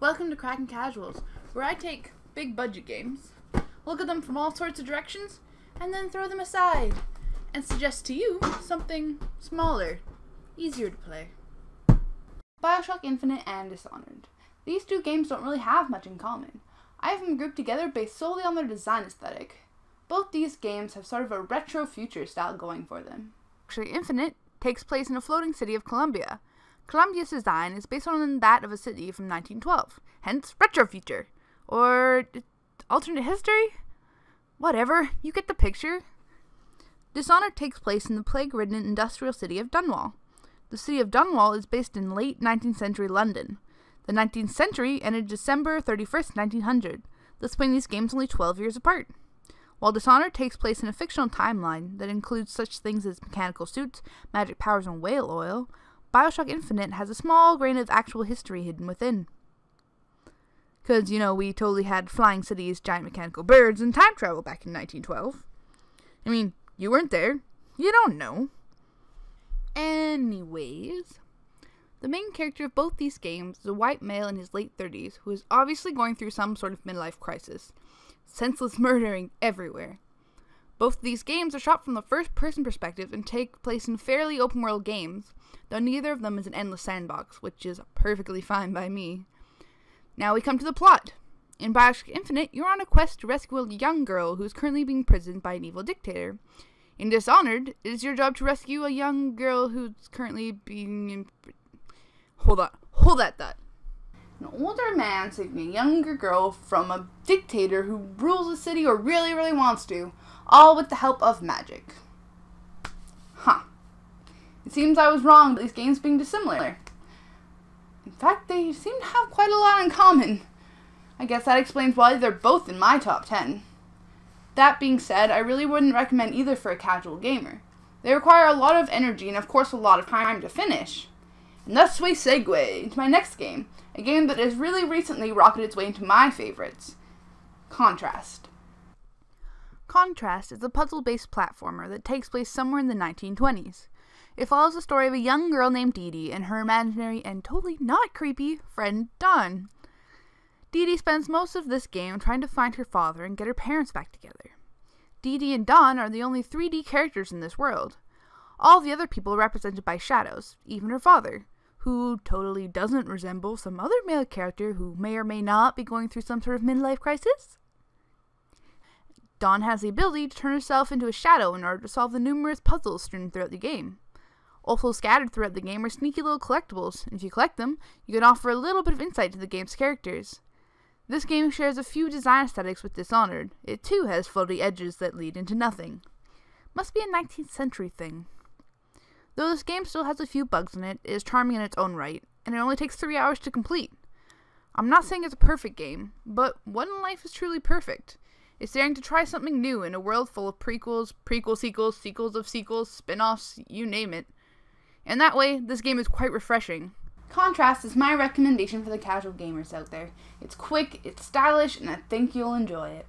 Welcome to Kraken Kasuals, where I take big budget games, look at them from all sorts of directions, and then throw them aside, and suggest to you something smaller, easier to play. Bioshock Infinite and Dishonored. These two games don't really have much in common. I have them grouped together based solely on their design aesthetic. Both these games have sort of a retro future style going for them. Actually, Infinite takes place in a floating city of Columbia. Columbia's design is based on that of a city from 1912, hence retro future, or alternate history? Whatever, you get the picture. Dishonored takes place in the plague-ridden industrial city of Dunwall. The city of Dunwall is based in late 19th century London. The 19th century ended December 31st, 1900, thus putting these games only 12 years apart. While Dishonored takes place in a fictional timeline that includes such things as mechanical suits, magic powers, and whale oil, Bioshock Infinite has a small grain of actual history hidden within. Because, we totally had flying cities, giant mechanical birds, and time travel back in 1912. I mean, you weren't there. You don't know. Anyways, the main character of both these games is a white male in his late 30s who is obviously going through some sort of midlife crisis. Senseless murdering everywhere. Both of these games are shot from the first-person perspective and take place in fairly open-world games, though neither of them is an endless sandbox, which is perfectly fine by me. Now we come to the plot. In Bioshock Infinite, you're on a quest to rescue a young girl who is currently being imprisoned by an evil dictator. In Dishonored, it is your job to rescue a young girl who's currently being Hold that thought. An older man saving a younger girl from a dictator who rules a city or really, really wants to, all with the help of magic. It seems I was wrong about these games being dissimilar. In fact, they seem to have quite a lot in common. I guess that explains why they're both in my top 10. That being said, I really wouldn't recommend either for a casual gamer. They require a lot of energy and of course a lot of time to finish. And thus we segue into my next game, a game that has really recently rocketed its way into my favorites, Contrast. Contrast is a puzzle-based platformer that takes place somewhere in the 1920s. It follows the story of a young girl named Dee Dee and her imaginary and totally not creepy friend Dawn. Dee Dee spends most of this game trying to find her father and get her parents back together. Dee Dee and Dawn are the only 3D characters in this world. All the other people are represented by shadows, even her father, who totally doesn't resemble some other male character who may or may not be going through some sort of midlife crisis. Dawn has the ability to turn herself into a shadow in order to solve the numerous puzzles strewn throughout the game. Also scattered throughout the game are sneaky little collectibles, and if you collect them, you can offer a little bit of insight to the game's characters. This game shares a few design aesthetics with Dishonored. It too has floaty edges that lead into nothing. Must be a 19th century thing. Though this game still has a few bugs in it, it is charming in its own right, and it only takes 3 hours to complete. I'm not saying it's a perfect game, but what in life is truly perfect? It's daring to try something new in a world full of prequels, sequels, sequels of sequels, spin-offs, you name it. And that way, this game is quite refreshing. Contrast is my recommendation for the casual gamers out there. It's quick, it's stylish, and I think you'll enjoy it.